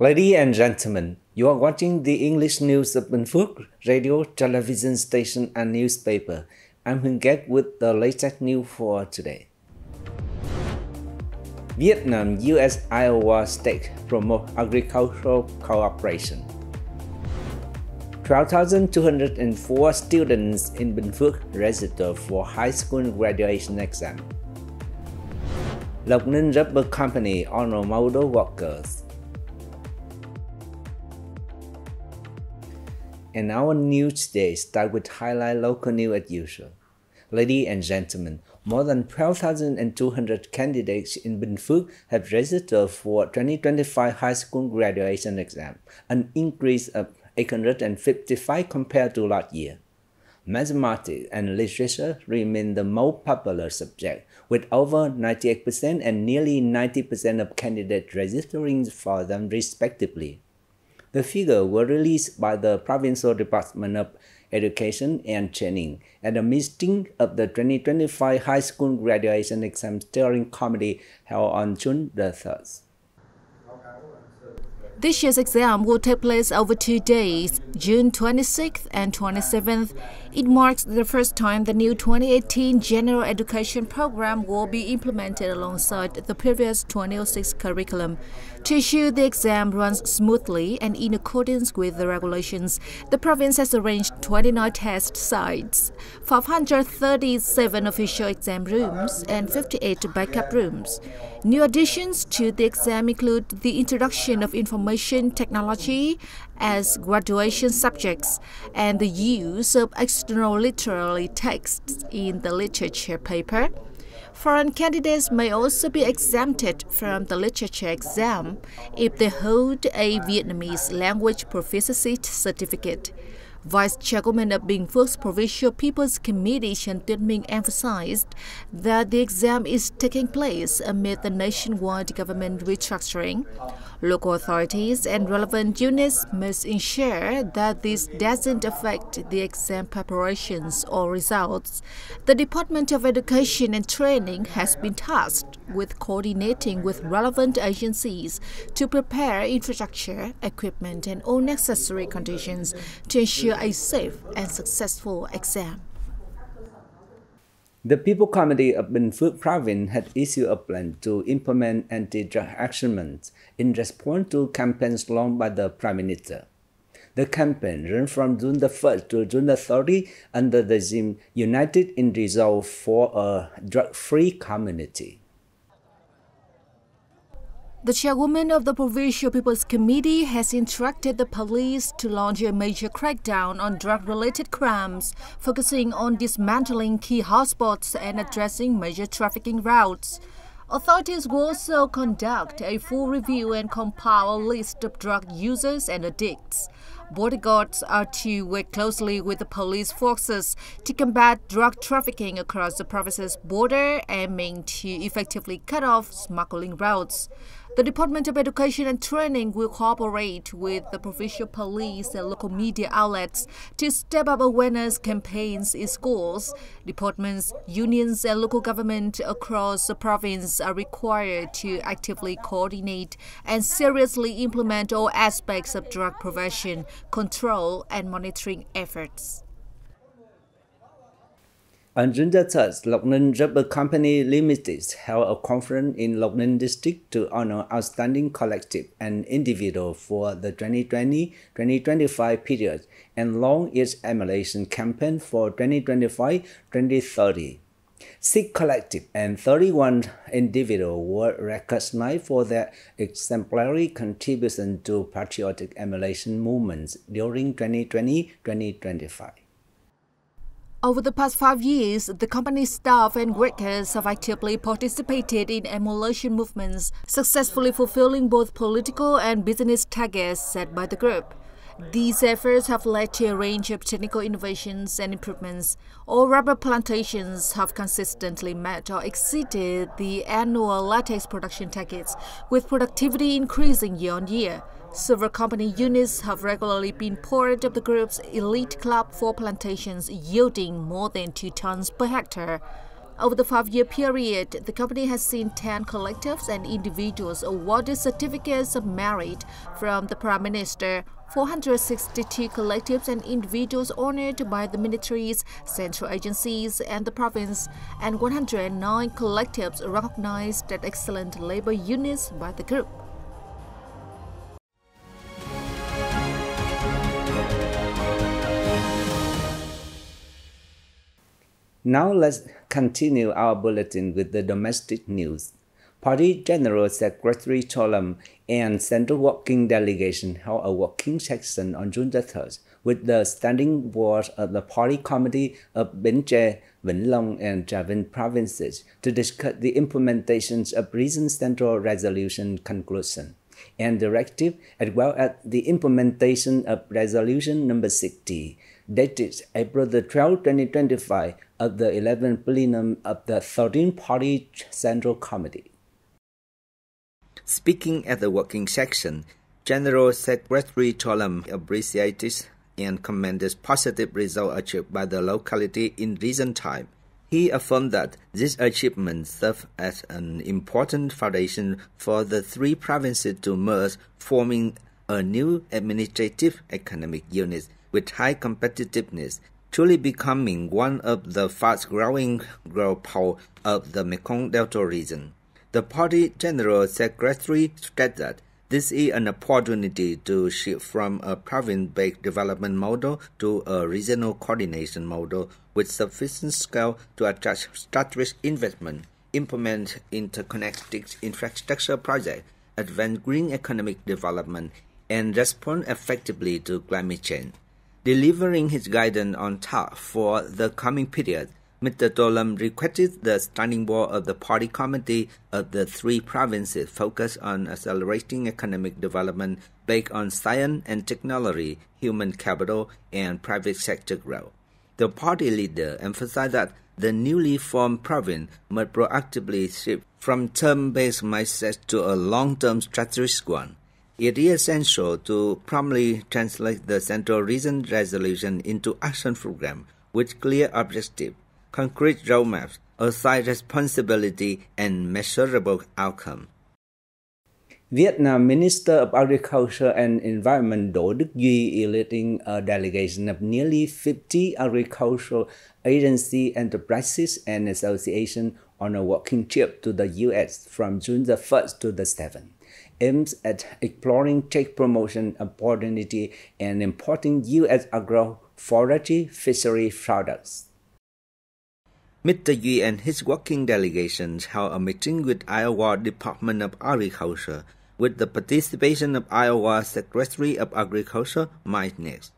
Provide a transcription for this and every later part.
Ladies and gentlemen, you are watching the English news of Bình Phước radio, television station, and newspaper. I'm Hưng with the latest news for today. Vietnam, U.S. Iowa State promote agricultural cooperation. 12,204 students in Bình Phước register for high school graduation exam. Lộc Ninh Rubber Company honor model workers. And our news today start with highlight local news as usual. Ladies and gentlemen, more than 12,200 candidates in Bình Phước have registered for 2025 high school graduation exam, an increase of 855 compared to last year. Mathematics and literature remain the most popular subject, with over 98% and nearly 90% of candidates registering for them respectively. The figures were released by the Provincial Department of Education and Training at a meeting of the 2025 High School Graduation Exam Steering Committee held on June the 3rd. This year's exam will take place over 2 days, June 26th and 27th. It marks the first time the new 2018 General Education Program will be implemented alongside the previous 2006 curriculum. To ensure the exam runs smoothly and in accordance with the regulations, the province has arranged 29 test sites, 537 official exam rooms, and 58 backup rooms. New additions to the exam include the introduction of information technology as graduation subjects and the use of external literary texts in the literature paper. Foreign candidates may also be exempted from the literature exam if they hold a Vietnamese language proficiency certificate. Vice Chairwoman of Bình Phước Provincial People's Committee Trần Tuyên Minh emphasized that the exam is taking place amid the nationwide government restructuring. Local authorities and relevant units must ensure that this doesn't affect the exam preparations or results. The Department of Education and Training has been tasked with coordinating with relevant agencies to prepare infrastructure, equipment, and all necessary conditions to ensure a safe and successful exam. The People Committee of Bình Phước Province had issued a plan to implement anti-drug actions in response to campaigns launched by the Prime Minister. The campaign ran from June the 1st to June the 30th under the theme United in Resolve for a Drug-Free Community. The chairwoman of the Provincial People's Committee has instructed the police to launch a major crackdown on drug-related crimes, focusing on dismantling key hotspots and addressing major trafficking routes. Authorities will also conduct a full review and compile a list of drug users and addicts. Bodyguards are to work closely with the police forces to combat drug trafficking across the province's border, aiming to effectively cut off smuggling routes. The Department of Education and Training will cooperate with the provincial police and local media outlets to step up awareness campaigns in schools. Departments, unions, and local government across the province are required to actively coordinate and seriously implement all aspects of drug prevention, control, and monitoring efforts. On June the 3rd, Lộc Ninh Rubber Company Limited held a conference in Lộc Ninh District to honor outstanding collective and individual for the 2020-2025 period and launch its emulation campaign for 2025-2030. 6 collective and 31 individuals were recognized for their exemplary contribution to patriotic emulation movements during 2020-2025. Over the past 5 years, the company's staff and workers have actively participated in emulation movements, successfully fulfilling both political and business targets set by the group. These efforts have led to a range of technical innovations and improvements. All rubber plantations have consistently met or exceeded the annual latex production targets, with productivity increasing year on year. Several company units have regularly been part of the group's elite club for plantations, yielding more than 2 tons per hectare. Over the 5-year period, the company has seen 10 collectives and individuals awarded certificates of merit from the Prime Minister, 462 collectives and individuals honored by the ministries, central agencies, and the province, and 109 collectives recognized as excellent labor units by the group. Now let's continue our bulletin with the domestic news. Party General Secretary Cholam and Central Working Delegation held a working session on June the 3rd with the standing board of the Party Committee of Bến Tre, Vĩnh Long, and Trà Vinh provinces to discuss the implementation of recent Central Resolution conclusion and directive, as well as the implementation of Resolution number 60, dated April the 12th, 2025, of the 11th plenum of the 13th Party Central Committee. Speaking at the working session, General Secretary Cholam appreciated and commended positive results achieved by the locality in recent time. He affirmed that this achievement served as an important foundation for the three provinces to merge, forming a new administrative economic unit with high competitiveness, truly becoming one of the fast-growing growth power of the Mekong Delta region. The Party General Secretary stated that this is an opportunity to shift from a province-based development model to a regional coordination model with sufficient scale to attract strategic investment, implement interconnected infrastructure projects, advance green economic development, and respond effectively to climate change. Delivering his guidance on task for the coming period, Mr. Cholam requested the standing board of the Party Committee of the three provinces focus on accelerating economic development based on science and technology, human capital, and private sector growth. The party leader emphasized that the newly formed province must proactively shift from term-based mindset to a long-term strategic one. It is essential to promptly translate the Central Region Resolution into action program with clear objectives, concrete roadmaps, assigned responsibility, and measurable outcome. Vietnam Minister of Agriculture and Environment Đỗ Đức Duy is leading a delegation of nearly 50 agricultural agency enterprises and associations on a working trip to the U.S. from June the 1st to the 7th. Aims at exploring trade promotion opportunity and importing U.S. agro-forestry fishery products. Mr. Duy and his working delegations held a meeting with Iowa Department of Agriculture with the participation of Iowa Secretary of Agriculture Mike Nix.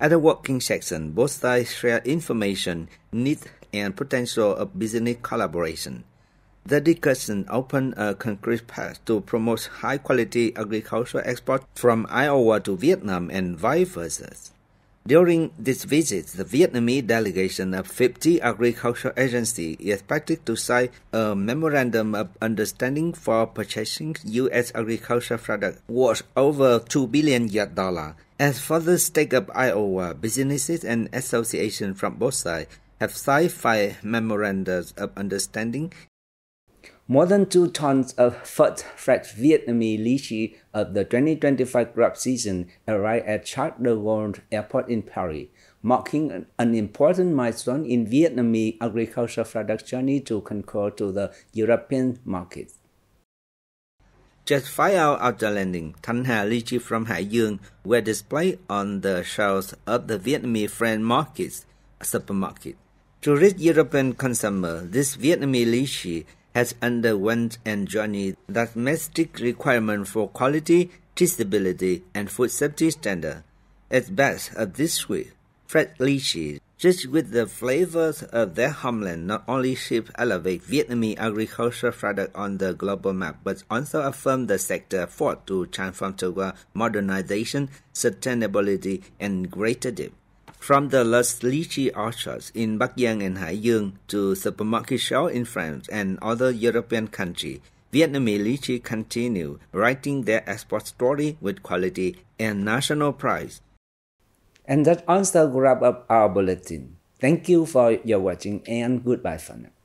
At the working session, both sides shared information, needs, and potential of business collaboration. The discussion opened a concrete path to promote high-quality agricultural export from Iowa to Vietnam and vice versa. During this visit, the Vietnamese delegation of 50 agricultural agencies is expected to sign a memorandum of understanding for purchasing U.S. agricultural products worth over $2 billion. As for the state of Iowa, businesses and associations from both sides have signed 5 memorandums of understanding. More than 2 tons of first fresh Vietnamese lychee of the 2025 crop season arrived at Charles de Gaulle Airport in Paris, marking an important milestone in Vietnamese agricultural product journey to conquer to the European market. Just 5 hours after landing, Thanh lychee from Hải Dương were displayed on the shelves of the Vietnamese friend markets supermarket. To reach European consumers, this Vietnamese lychee has underwent a journey that meets strict requirements for quality, traceability, and food safety standards. At best of this sweet, fresh lychee, just with the flavors of their homeland, not only shape elevate Vietnamese agricultural products on the global map, but also affirm the sector effort to transform toward modernization, sustainability, and greater depth. From the lush lychee orchards in Bắc Giang and Hải Dương to supermarket shelves in France and other European countries, Vietnamese lychee continue writing their export story with quality and national pride. And that also wraps up our bulletin. Thank you for your watching and goodbye for now.